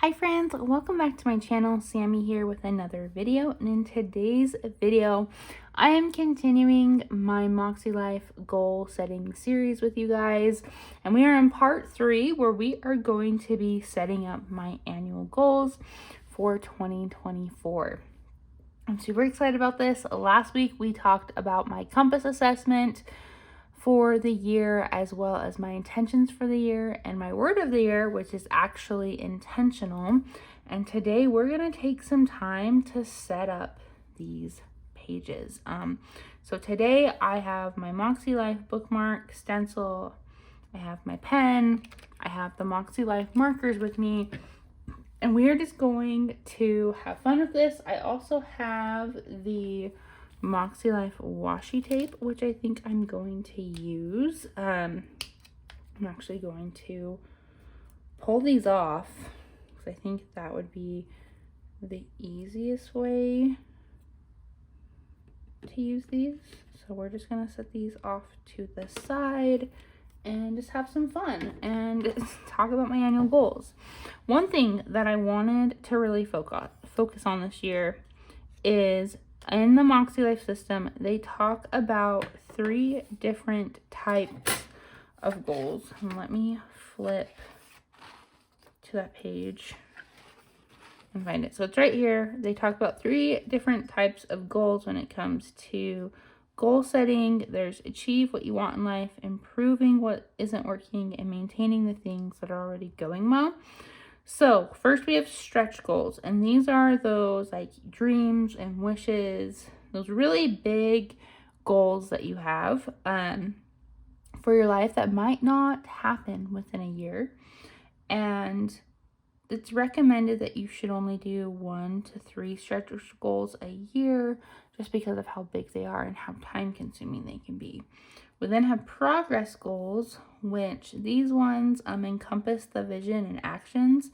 Hi friends, welcome back to my channel. Sammy here with another video, and in today's video I am continuing my Moxie Life goal setting series with you guys, and we are in part 3 where we are going to be setting up my annual goals for 2024. I'm super excited about this. Last week we talked about my compass assessment for the year, as well as my intentions for the year and my word of the year, which is actually intentional. And today we're going to take some time to set up these pages. So today I have my Moxie Life bookmark stencil, I have my pen, I have the Moxie Life markers with me, and we are just going to have fun with this. I also have the Moxie Life washi tape, which I think I'm going to use. I'm actually going to pull these off because I think that would be the easiest way to use these. So we're just going to set these off to the side and just have some fun and talk about my annual goals. One thing that I wanted to really focus on this year is, in the Moxie Life system, they talk about 3 different types of goals. And let me flip to that page and find it. So it's right here. They talk about 3 different types of goals when it comes to goal setting. There's achieve what you want in life, improving what isn't working, and maintaining the things that are already going well. So first we have stretch goals, and these are those like dreams and wishes, those really big goals that you have for your life that might not happen within a year. And it's recommended that you should only do 1 to 3 stretch goals a year, just because of how big they are and how time consuming they can be. We then have progress goals, which these ones encompass the vision and actions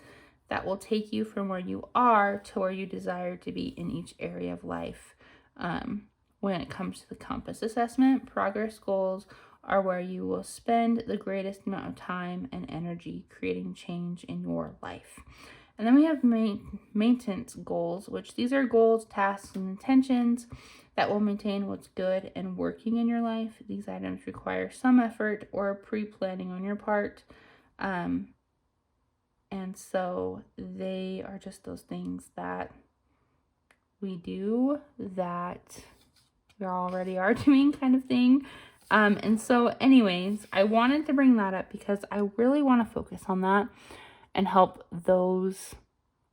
that will take you from where you are to where you desire to be in each area of life. When it comes to the compass assessment, progress goals are where you will spend the greatest amount of time and energy creating change in your life. And then we have maintenance goals, which these are goals, tasks, and intentions that will maintain what's good and working in your life. These items require some effort or pre-planning on your part. And so they are just those things that we do that we already are doing, kind of thing. And so anyways, I wanted to bring that up because I really want to focus on that and help those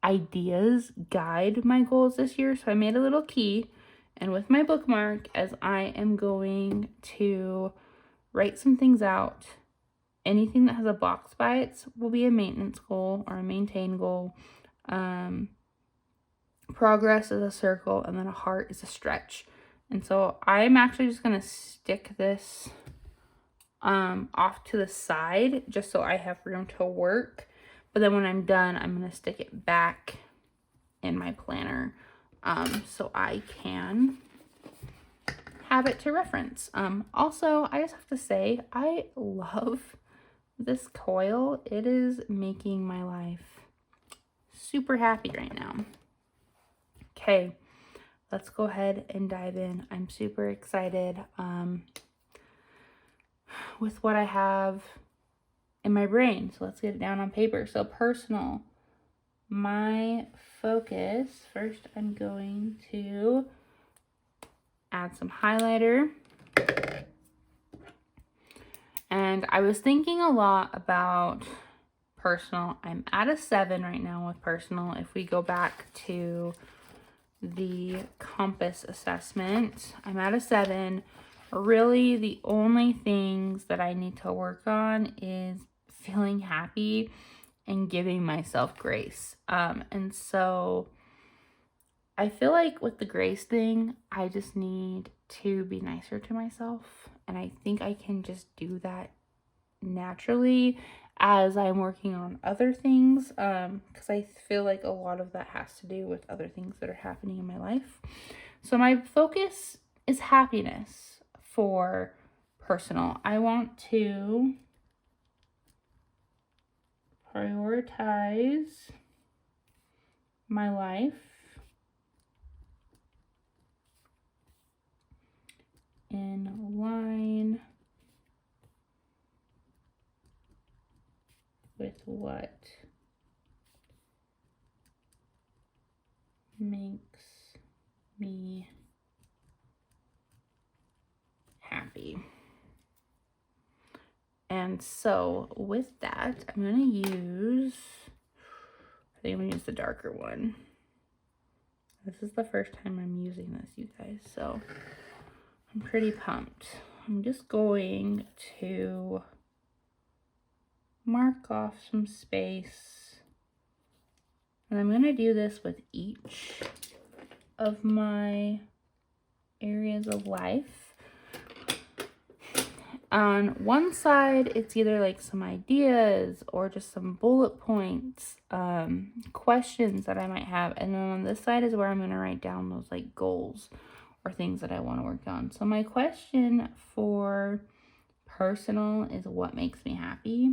ideas guide my goals this year. So I made a little key, and with my bookmark, as I am going to write some things out, anything that has a box by it will be a maintenance goal or a maintain goal. Progress is a circle, and then a heart is a stretch. And so I'm actually just going to stick this off to the side just so I have room to work. But then when I'm done, I'm going to stick it back in my planner so I can have it to reference. Also, I just have to say, I love this coil. It is making my life super happy right now. Okay, let's go ahead and dive in. I'm super excited with what I have in my brain. So let's get it down on paper. So personal, my focus, first I'm going to add some highlighter. And I was thinking a lot about personal. I'm at a 7 right now with personal. If we go back to the compass assessment, I'm at a 7. Really, the only things that I need to work on is feeling happy and giving myself grace. And so I feel like with the grace thing, I just need to be nicer to myself. And I think I can just do that naturally as I'm working on other things. Because I feel like a lot of that has to do with other things that are happening in my life. So my focus is happiness for personal. I want to prioritize my life in line with what makes me happy. And so with that, I'm going to use, I think I'm going to use the darker one. This is the first time I'm using this, you guys, so I'm pretty pumped. I'm just going to mark off some space. And I'm going to do this with each of my areas of life. On one side, it's either like some ideas or just some bullet points, questions that I might have. And then on this side is where I'm going to write down those like goals or things that I want to work on. So my question for personal is what makes me happy.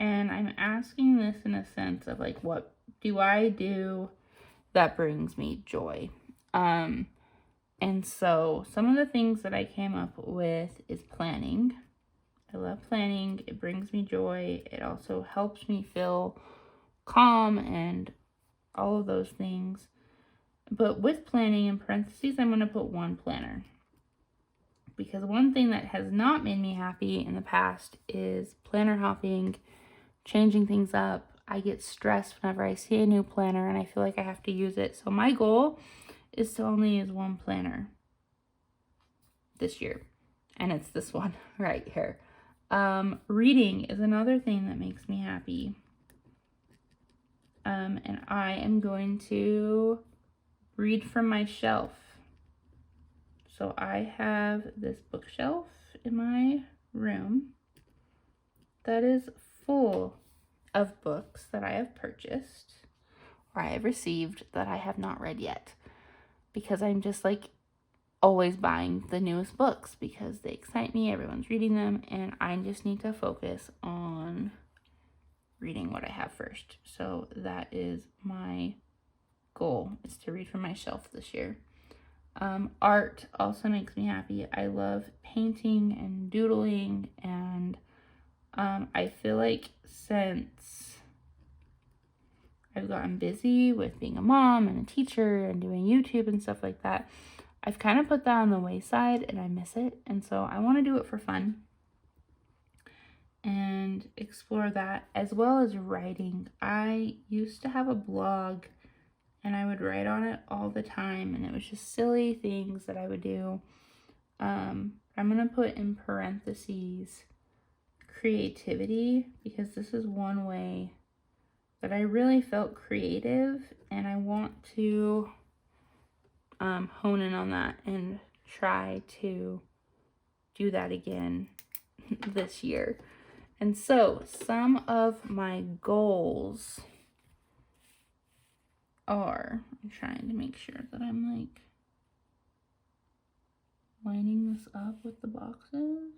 And I'm asking this in a sense of like, what do I do that brings me joy? And so some of the things that I came up with is planning. I love planning. It brings me joy. It also helps me feel calm and all of those things. But with planning, in parentheses, I'm going to put one planner. Because one thing that has not made me happy in the past is planner hopping, changing things up. I get stressed whenever I see a new planner and I feel like I have to use it. So my goal is to only use one planner this year. And it's this one right here. Reading is another thing that makes me happy. And I am going to read from my shelf. So I have this bookshelf in my room that is full of books that I have purchased or I have received that I have not read yet, because I'm just like always buying the newest books because they excite me, everyone's reading them, and I just need to focus on reading what I have first. So that is my goal, is to read from my shelf this year. Art also makes me happy. I love painting and doodling, and I feel like since I've gotten busy with being a mom and a teacher and doing YouTube and stuff like that, I've kind of put that on the wayside and I miss it. And so I want to do it for fun and explore that, as well as writing. I used to have a blog and I would write on it all the time, and it was just silly things that I would do. I'm going to put in parentheses creativity, because this is one way that I really felt creative, and I want to hone in on that and try to do that again this year. And so some of my goals are, I'm trying to make sure that I'm like lining this up with the boxes.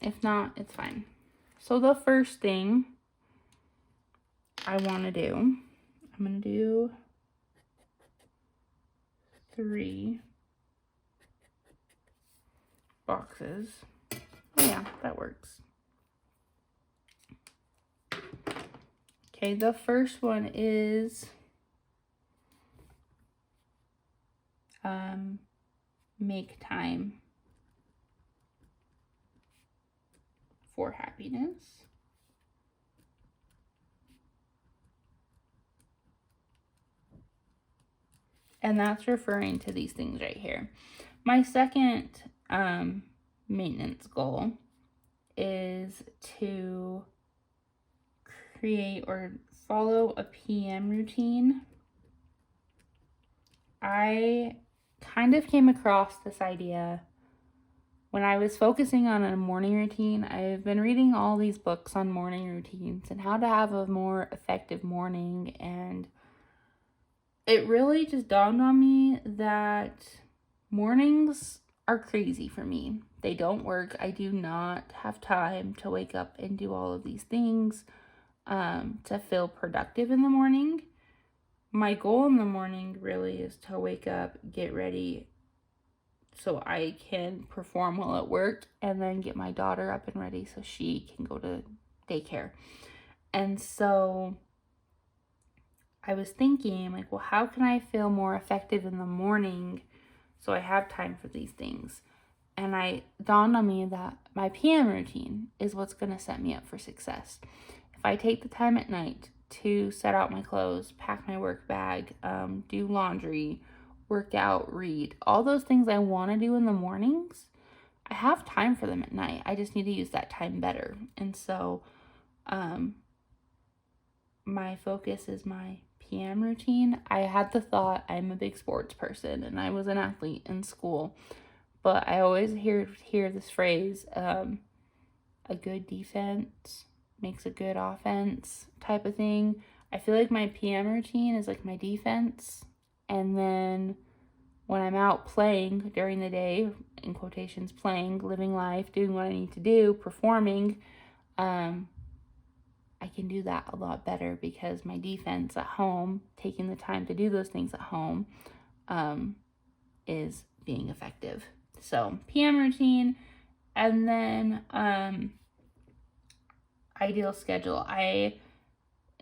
If not, it's fine. So the first thing I want to do, I'm going to do 3 boxes. Oh yeah, that works. Okay, the first one is make time for happiness. And that's referring to these things right here. My second maintenance goal is to create or follow a PM routine. I kind of came across this idea when I was focusing on a morning routine. I've been reading all these books on morning routines and how to have a more effective morning, and it really just dawned on me that mornings are crazy for me. They don't work. I do not have time to wake up and do all of these things to feel productive in the morning. My goal in the morning really is to wake up, get ready so I can perform well at work, and then get my daughter up and ready so she can go to daycare. And so I was thinking, like, well, how can I feel more effective in the morning so I have time for these things? And I dawned on me that my PM routine is what's going to set me up for success. If I take the time at night to set out my clothes, pack my work bag, do laundry, work out, read, all those things I want to do in the mornings, I have time for them at night. I just need to use that time better. And so my focus is my PM routine. I had the thought, I'm a big sports person and I was an athlete in school, but I always hear this phrase, a good defense makes a good offense type of thing. I feel like my PM routine is like my defense, and then when I'm out playing during the day, in quotations, playing, living life, doing what I need to do, performing, I can do that a lot better because my defense at home, taking the time to do those things at home, is being effective. So PM routine, and then ideal schedule. I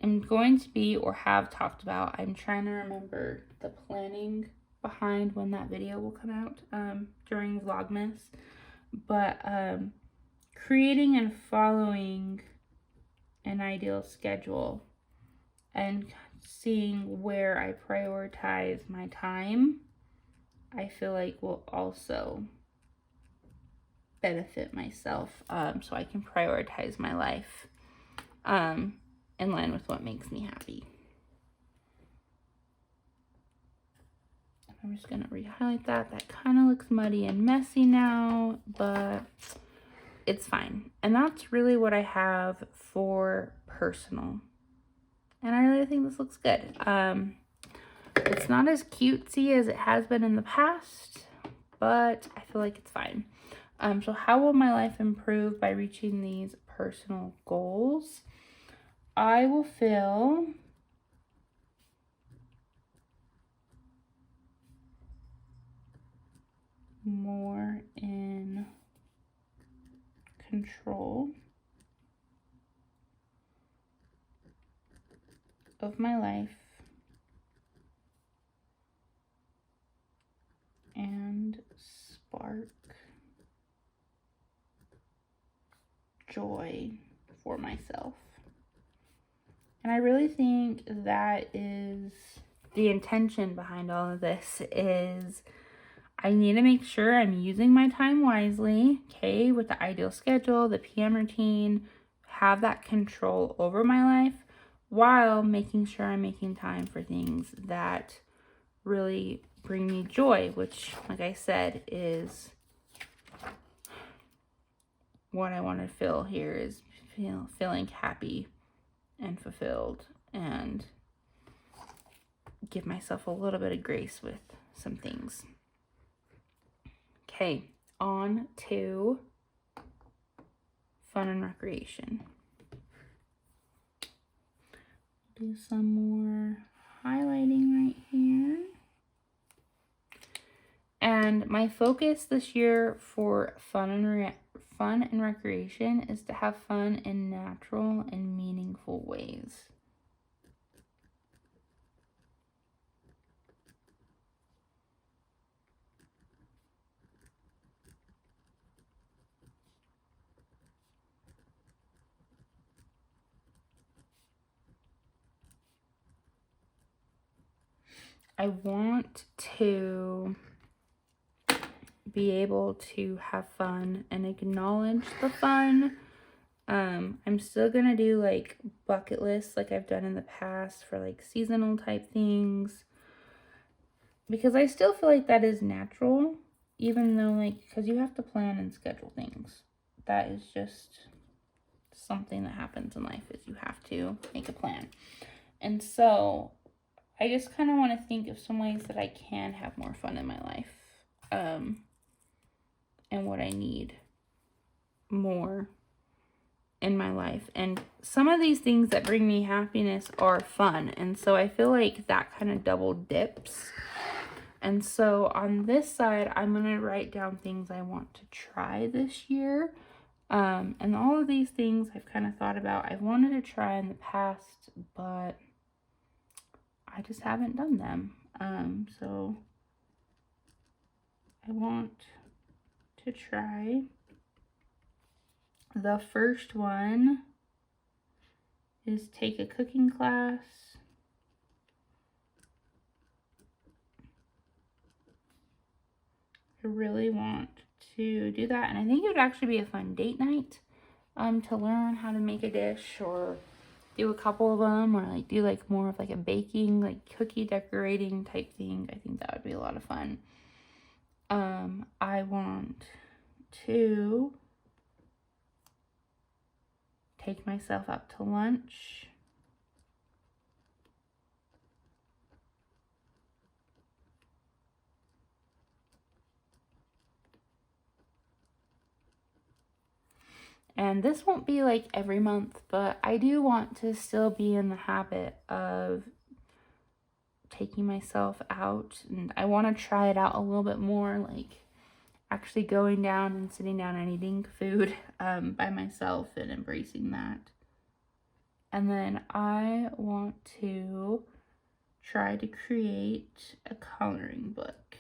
am going to be, or have talked about, I'm trying to remember the planning behind when that video will come out during Vlogmas, but creating and following an ideal schedule and seeing where I prioritize my time, I feel like will also benefit myself, so I can prioritize my life in line with what makes me happy. I'm just gonna re-highlight that. That kind of looks muddy and messy now, but it's fine. And that's really what I have for personal. And I really think this looks good. It's not as cutesy as it has been in the past, but I feel like it's fine. So how will my life improve by reaching these personal goals? I will feel more in control of my life and spark joy for myself. And I really think that is the intention behind all of this. Is I need to make sure I'm using my time wisely, okay, with the ideal schedule, the PM routine, have that control over my life, while making sure I'm making time for things that really bring me joy, which, like I said, is what I want to feel here, is feeling happy and fulfilled, and give myself a little bit of grace with some things. Okay, on to fun and recreation. Do some more highlighting right here. And my focus this year for fun and recreation is to have fun in natural and meaningful ways. I want to be able to have fun and acknowledge the fun. I'm still gonna do like bucket lists like I've done in the past for like seasonal type things, because I still feel like that is natural, even though, like, because you have to plan and schedule things. That is just something that happens in life, is you have to make a plan. And so I just kind of want to think of some ways that I can have more fun in my life. and what I need more in my life. And some of these things that bring me happiness are fun. And so I feel like that kind of double dips. And so on this side, I'm going to write down things I want to try this year. And all of these things I've kind of thought about. I've wanted to try in the past, but I just haven't done them. So I want to try. The first one is take a cooking class. I really want to do that, and I think it would actually be a fun date night to learn how to make a dish, or do a couple of them, or like do like more of like a baking, like cookie decorating type thing. I think that would be a lot of fun. I want to take myself out to lunch. And this won't be like every month, but I do want to still be in the habit of taking myself out, and I want to try it out a little bit more, like actually going down and sitting down and eating food by myself and embracing that. And then I want to try to create a coloring book.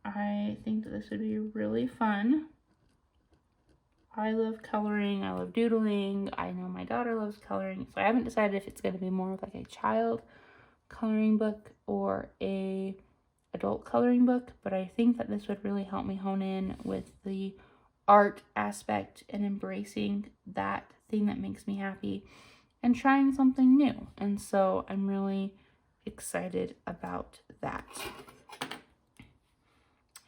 I think that this would be really fun. I love coloring, I love doodling, I know my daughter loves coloring, so I haven't decided if it's going to be more of like a child coloring book or a adult coloring book, but I think that this would really help me hone in with the art aspect and embracing that thing that makes me happy and trying something new. And so I'm really excited about that.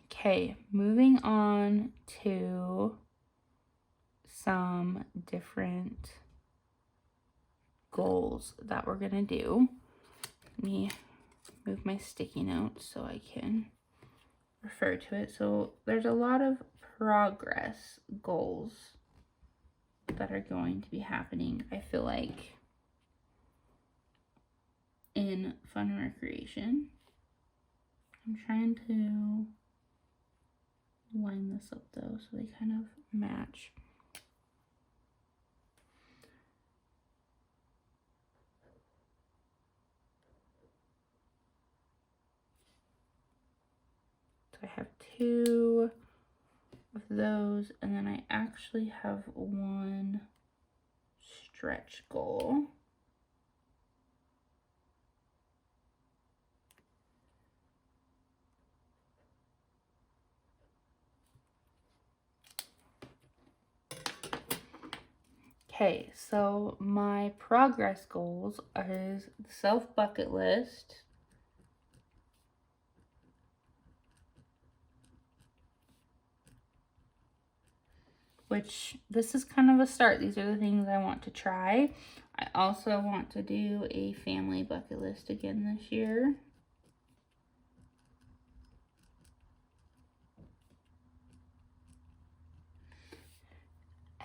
Okay, moving on to some different goals that we're gonna do. Let me move my sticky notes so I can refer to it. So there's a lot of progress goals that are going to be happening, I feel like, in fun and recreation. I'm trying to line this up though so they kind of match. So I have 2 of those, and then I actually have 1 stretch goal. Okay, so my progress goals is the self bucket list, which this is kind of a start. These are the things I want to try. I also want to do a family bucket list again this year.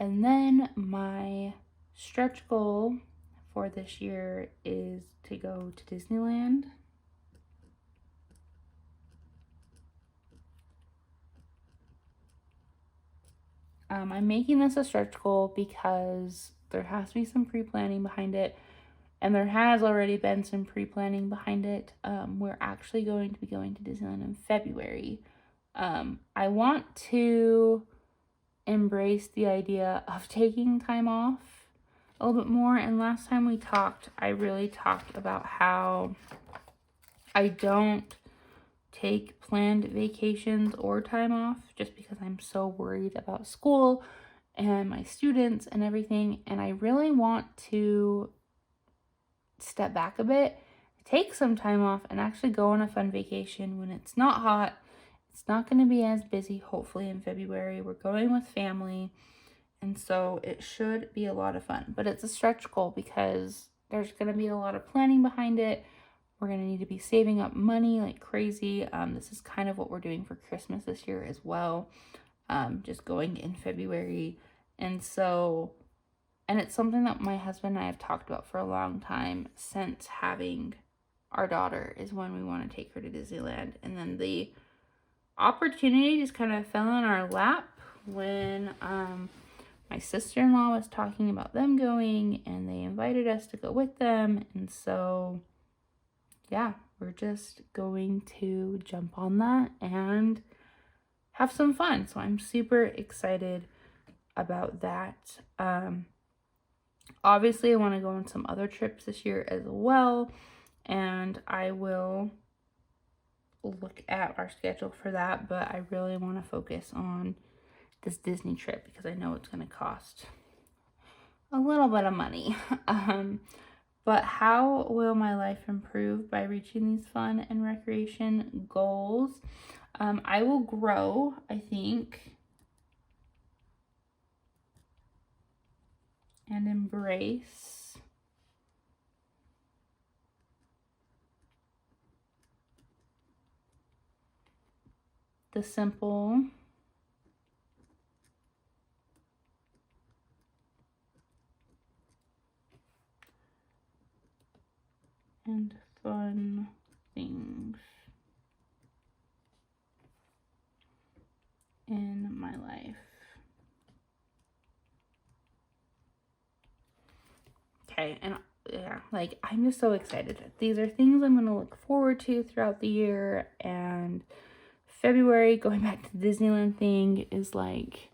And then my stretch goal for this year is to go to Disneyland. I'm making this a stretch goal because there has to be some pre-planning behind it, and there has already been some pre-planning behind it. We're actually going to be going to Disneyland in February. I want to embrace the idea of taking time off a little bit more, and last time we talked, I really talked about how I don't take planned vacations or time off just because I'm so worried about school and my students and everything, and I really want to step back a bit, take some time off, and actually go on a fun vacation when it's not hot. It's not going to be as busy, hopefully, in February. We're going with family, and so it should be a lot of fun. But it's a stretch goal because there's going to be a lot of planning behind it. We're going to need to be saving up money like crazy. This is kind of what we're doing for Christmas this year as well. Just going in February. And it's something that my husband and I have talked about for a long time since having our daughter, is when we want to take her to Disneyland. And then the opportunity just kind of fell in our lap when my sister-in-law was talking about them going, and they invited us to go with them. And so yeah, we're just going to jump on that and have some fun. So I'm super excited about that. Obviously I want to go on some other trips this year as well, and I will look at our schedule for that, but I really want to focus on this Disney trip because I know it's going to cost a little bit of money. But how will my life improve by reaching these fun and recreation goals? I will grow, I think, and embrace the simple and fun things in my life. Okay, and yeah, like I'm just so excited. These are things I'm going to look forward to throughout the year, and February, going back to the Disneyland thing, is like,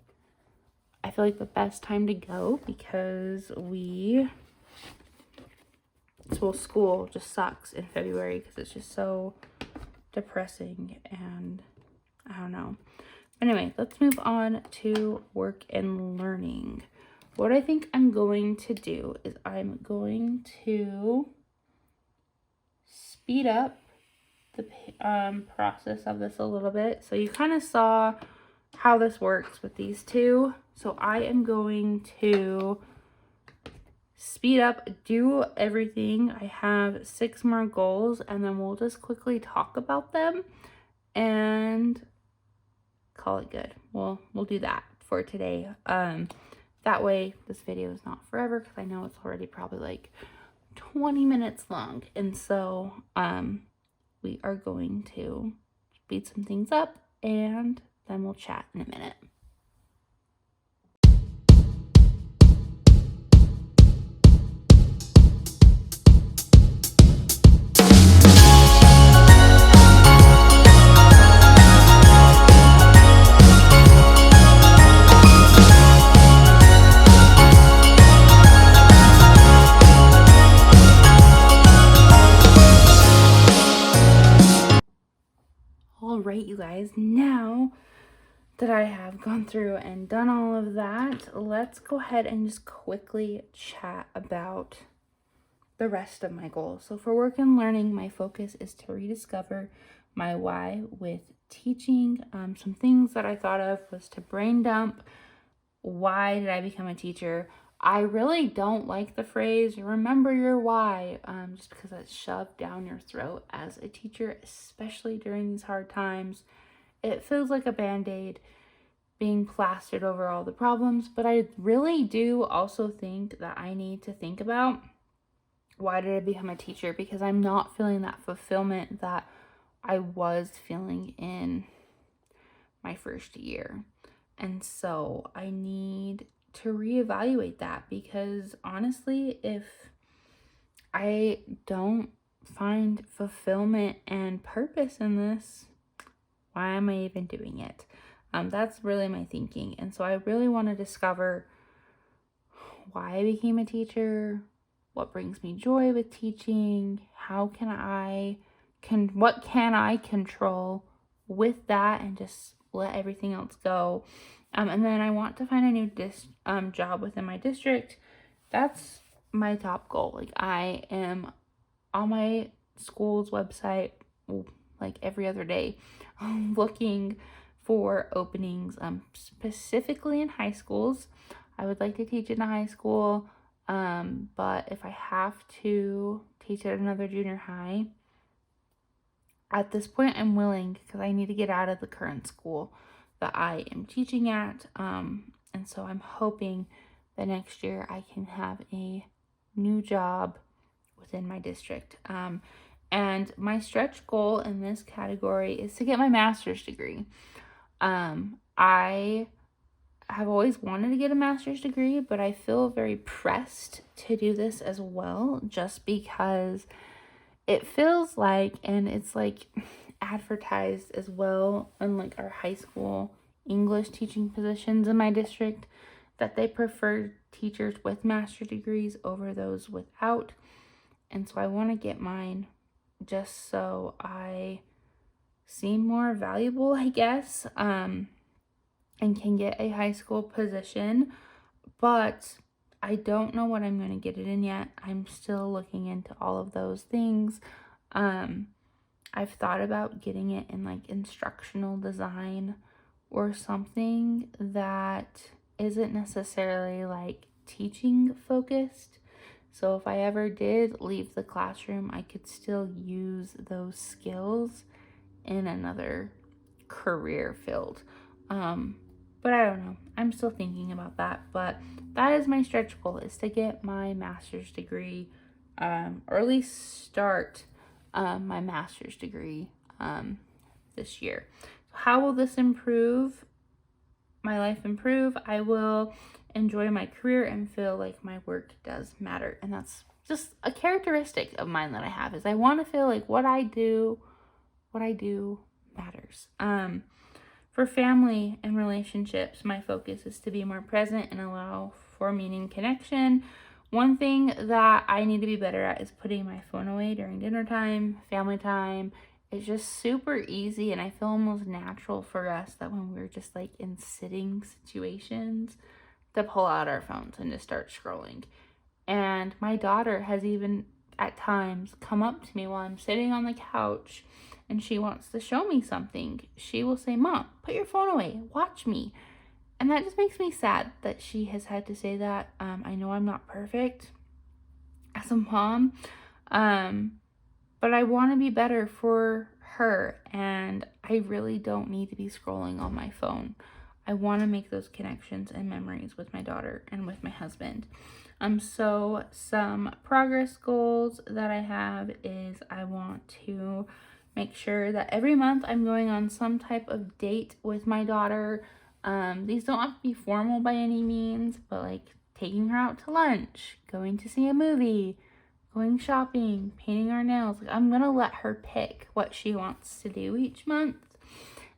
I feel like the best time to go because school just sucks in February because it's just so depressing, and I don't know. Anyway, let's move on to work and learning. What I think I'm going to do is I'm going to speed up the process of this a little bit. So you kind of saw how this works with these two. So I am going to speed up, do everything. I have 6 more goals, and then we'll just quickly talk about them and call it good. We'll do that for today. That way this video is not forever, because I know it's already probably like 20 minutes long. And so we are going to speed some things up, and then we'll chat in a minute. All right, you guys, now that I have gone through and done all of that, let's go ahead and just quickly chat about the rest of my goals. So for work and learning, my focus is to rediscover my why with teaching. Some things that I thought of was to brain dump. Why did I become a teacher? I really don't like the phrase remember your why, just because it's shoved down your throat as a teacher, especially during these hard times. It feels like a band-aid being plastered over all the problems, but I really do also think that I need to think about, why did I become a teacher? Because I'm not feeling that fulfillment that I was feeling in my first year. And so I need to reevaluate that, because honestly, if I don't find fulfillment and purpose in this, why am I even doing it? That's really my thinking. And so I really want to discover why I became a teacher, what brings me joy with teaching, what can I control with that, and just let everything else go. And then I want to find a new job within my district. That's my top goal. Like, I am on my school's website like every other day looking for openings, specifically in high schools. I would like to teach in a high school, but if I have to teach at another junior high, at this point, I'm willing because I need to get out of the current school that I am teaching at. And so I'm hoping that next year I can have a new job within my district. And my stretch goal in this category is to get my master's degree. I have always wanted to get a master's degree, but I feel very pressed to do this as well, just because it feels like, and it's like advertised as well on like our high school English teaching positions in my district, that they prefer teachers with master's degrees over those without. And so I want to get mine just so I seem more valuable, I guess, and can get a high school position. But I don't know what I'm going to get it in yet. I'm still looking into all of those things. I've thought about getting it in like instructional design or something that isn't necessarily like teaching focused. So if I ever did leave the classroom, I could still use those skills in another career field. But I don't know. I'm still thinking about that. But that is my stretch goal, is to get my master's degree, or at least start my master's degree this year. So how will this improve my life? I will enjoy my career and feel like my work does matter. And that's just a characteristic of mine that I have, is I want to feel like what I do matters. For family and relationships, my focus is to be more present and allow for meaning connection. One thing that I need to be better at is putting my phone away during dinner time, family time. It's just super easy, and I feel almost natural for us that when we're just like in sitting situations to pull out our phones and just start scrolling. And my daughter has even at times come up to me while I'm sitting on the couch and she wants to show me something. She will say, "Mom, put your phone away, watch me." And that just makes me sad that she has had to say that. I know I'm not perfect as a mom, but I want to be better for her, and I really don't need to be scrolling on my phone. I want to make those connections and memories with my daughter and with my husband. So some progress goals that I have is I want to make sure that every month I'm going on some type of date with my daughter. These don't have to be formal by any means, but like taking her out to lunch, going to see a movie, going shopping, painting our nails. Like, I'm going to let her pick what she wants to do each month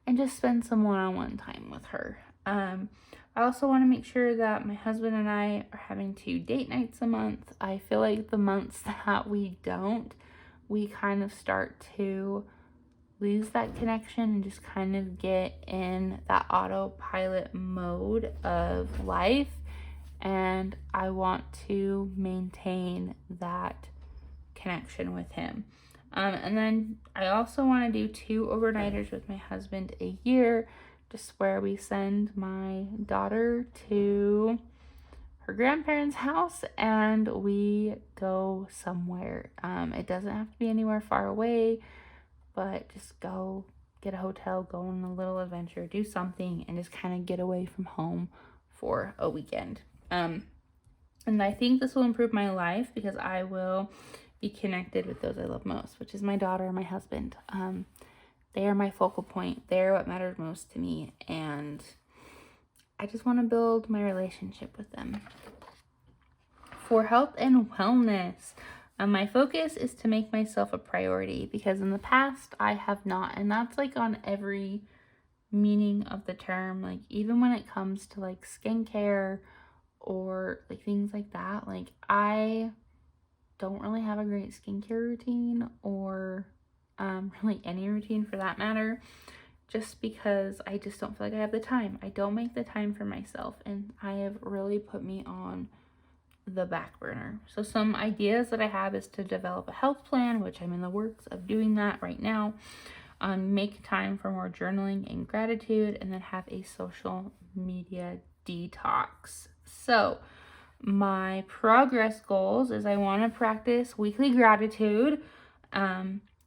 and just spend some one-on-one time with her. I also want to make sure that my husband and I are having 2 date nights a month. I feel like the months that we don't, we kind of start to lose that connection and just kind of get in that autopilot mode of life. And I want to maintain that connection with him. And then I also want to do 2 overnighters with my husband a year, just where we send my daughter to her grandparents' house and we go somewhere. It doesn't have to be anywhere far away, but just go get a hotel, go on a little adventure, do something, and just kind of get away from home for a weekend. And I think this will improve my life because I will be connected with those I love most, which is my daughter and my husband. They are my focal point. They're what matters most to me, and I just want to build my relationship with them. For health and wellness, my focus is to make myself a priority, because in the past I have not, and that's like on every meaning of the term. Like even when it comes to like skincare or like things like that, like I don't really have a great skincare routine, or really any routine for that matter, just because I just don't feel like I have the time. I don't make the time for myself, and I have really put me on the back burner. So some ideas that I have is to develop a health plan, which I'm in the works of doing that right now. Make time for more journaling and gratitude, and then have a social media detox. So my progress goals is I want to practice weekly gratitude.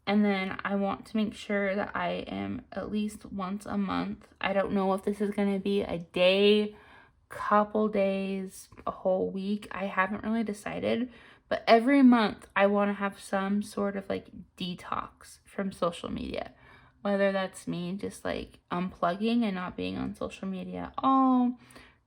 And then I want to make sure that I am at least once a month. I don't know if this is going to be a day, couple days, a whole week. I haven't really decided. But every month I want to have some sort of like detox from social media. Whether that's me just like unplugging and not being on social media at all,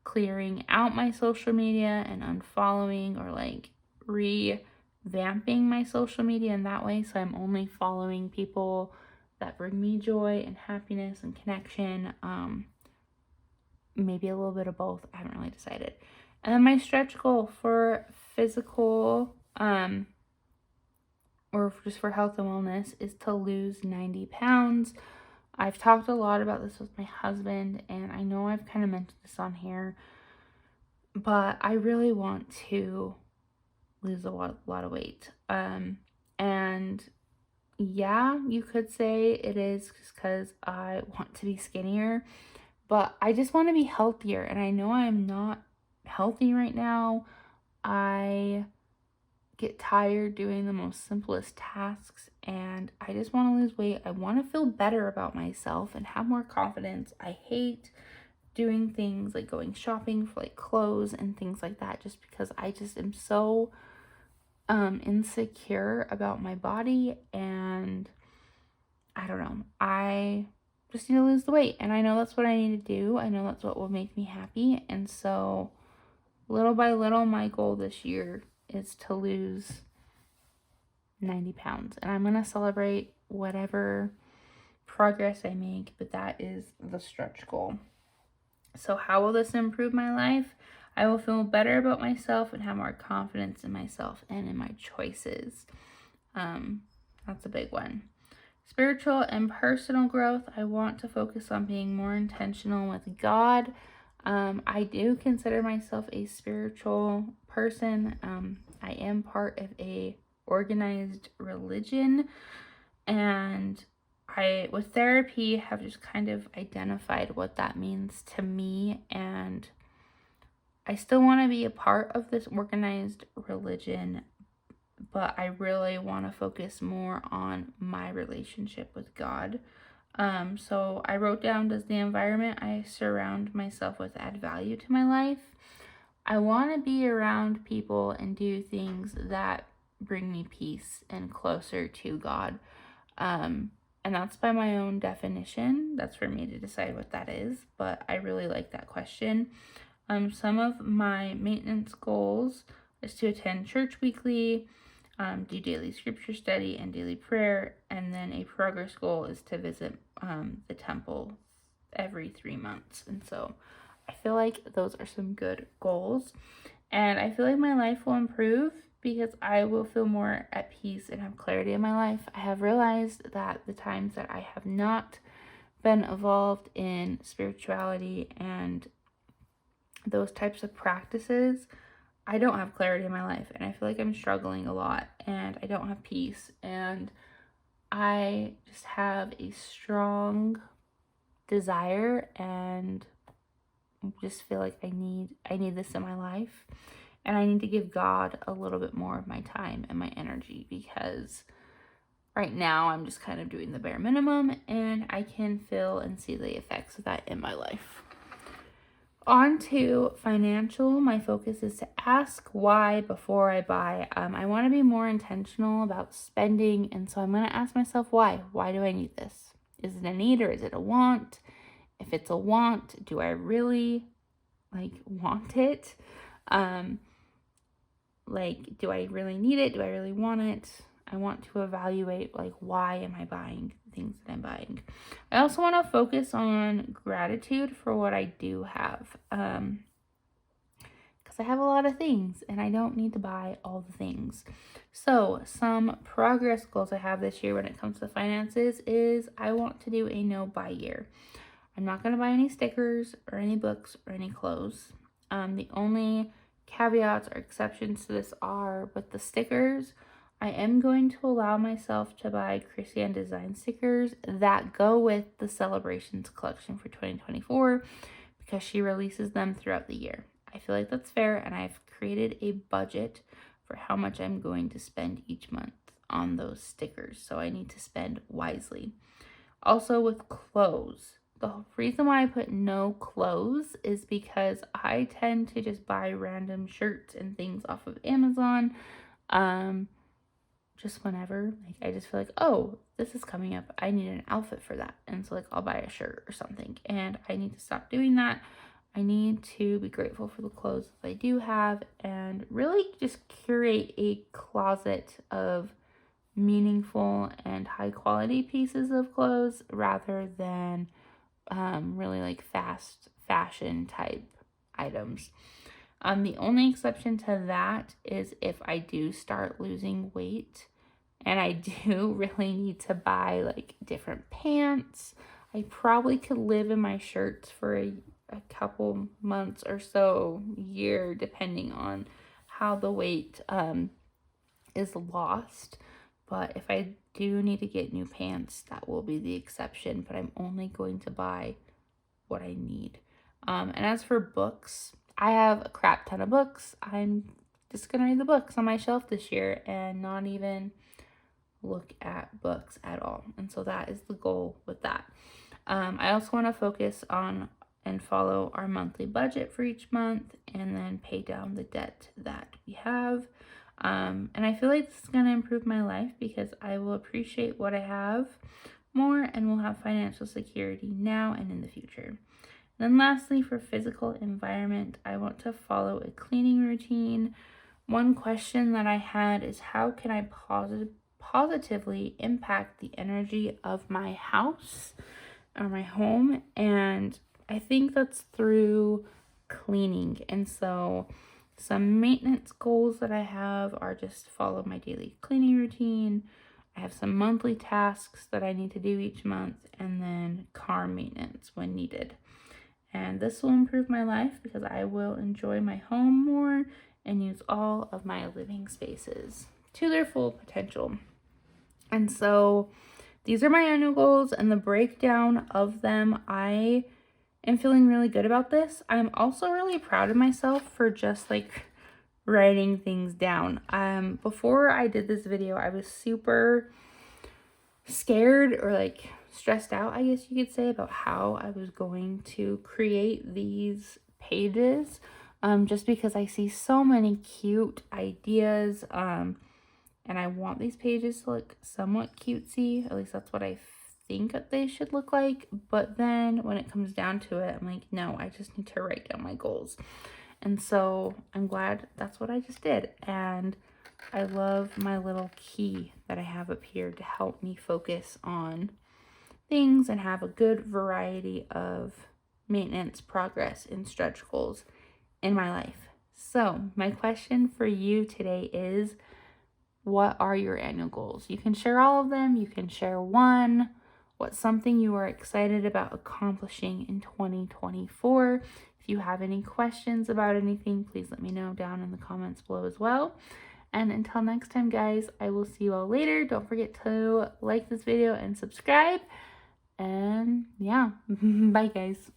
clearing out my social media and unfollowing, or like revamping my social media in that way. So I'm only following people that bring me joy and happiness and connection. Maybe a little bit of both. I haven't really decided. And then my stretch goal for physical, or just for health and wellness, is to lose 90 pounds. I've talked a lot about this with my husband, and I know I've kind of mentioned this on here, but I really want to lose a lot of weight. And yeah, you could say it is just because I want to be skinnier, but I just want to be healthier, and I know I'm not healthy right now. I get tired doing the most simplest tasks, and I just want to lose weight. I want to feel better about myself and have more confidence. I hate doing things like going shopping for like clothes and things like that, just because I just am so insecure about my body, and I don't know. I just need to lose the weight, and I know that's what I need to do. I know that's what will make me happy, and so little by little, my goal this year is to lose 90 pounds. And I'm going to celebrate whatever progress I make, but that is the stretch goal. So how will this improve my life? I will feel better about myself and have more confidence in myself and in my choices. That's a big one. Spiritual and personal growth. I want to focus on being more intentional with God. I do consider myself a spiritual person. I am part of a organized religion, and I, with therapy, have just kind of identified what that means to me, and I still want to be a part of this organized religion, but I really want to focus more on my relationship with God. So I wrote down, does the environment I surround myself with add value to my life? I want to be around people and do things that bring me peace and closer to God. And that's by my own definition. That's for me to decide what that is, but I really like that question. Some of my maintenance goals is to attend church weekly, do daily scripture study and daily prayer, and then a progress goal is to visit the temple every 3 months. And so I feel like those are some good goals, and I feel like my life will improve because I will feel more at peace and have clarity in my life. I have realized that the times that I have not been involved in spirituality and those types of practices, I don't have clarity in my life, and I feel like I'm struggling a lot, and I don't have peace, and I just have a strong desire and just feel like I need this in my life, and I need to give God a little bit more of my time and my energy, because right now I'm just kind of doing the bare minimum, and I can feel and see the effects of that in my life. On to financial. My focus is to ask why before I buy. I want to be more intentional about spending, and so I'm going to ask myself why. Why do I need this? Is it a need or is it a want? If it's a want, do I really want it? Do I really need it? Do I really want it? I want to evaluate why am I buying things that I'm buying. I also want to focus on gratitude for what I do have, because I have a lot of things and I don't need to buy all the things. So some progress goals I have this year when it comes to finances is I want to do a no buy year. I'm not going to buy any stickers or any books or any clothes. The only caveats or exceptions to this are with the stickers, I am going to allow myself to buy Christian design stickers that go with the Celebrations collection for 2024 because she releases them throughout the year. I feel like that's fair, and I've created a budget for how much I'm going to spend each month on those stickers, so I need to spend wisely. Also with clothes, the reason why I put no clothes is because I tend to just buy random shirts and things off of Amazon. Just whenever, like, I just feel like, oh, this is coming up, I need an outfit for that. And so, like, I'll buy a shirt or something. And I need to stop doing that. I need to be grateful for the clothes that I do have and really just curate a closet of meaningful and high quality pieces of clothes rather than really like fast fashion type items. The only exception to that is if I do start losing weight and I do really need to buy like different pants. I probably could live in my shirts for a couple months or so, year, depending on how the weight is lost. But if I do need to get new pants, that will be the exception. But I'm only going to buy what I need. And as for books, I have a crap ton of books. I'm just going to read the books on my shelf this year and not even look at books at all. And so that is the goal with that. I also want to focus on and follow our monthly budget for each month and then pay down the debt that we have. And I feel like this is going to improve my life because I will appreciate what I have more and will have financial security now and in the future. Then lastly, for physical environment, I want to follow a cleaning routine. One question that I had is how can I positively impact the energy of my house or my home? And I think that's through cleaning. And so some maintenance goals that I have are just follow my daily cleaning routine. I have some monthly tasks that I need to do each month, and then car maintenance when needed. And this will improve my life because I will enjoy my home more and use all of my living spaces to their full potential. And so these are my annual goals and the breakdown of them. I am feeling really good about this. I'm also really proud of myself for just like writing things down. Before I did this video, I was super scared or like stressed out, I guess you could say, about how I was going to create these pages, just because I see so many cute ideas, and I want these pages to look somewhat cutesy. At least that's what I think that they should look like. But then when it comes down to it, I'm like, no, I just need to write down my goals. And so I'm glad that's what I just did. And I love my little key that I have up here to help me focus on things and have a good variety of maintenance, progress, and stretch goals in my life. So my question for you today is, what are your annual goals? You can share all of them. You can share one. What's something you are excited about accomplishing in 2024? If you have any questions about anything, please let me know down in the comments below as well. And until next time, guys, I will see you all later. Don't forget to like this video and subscribe. And yeah, bye, guys.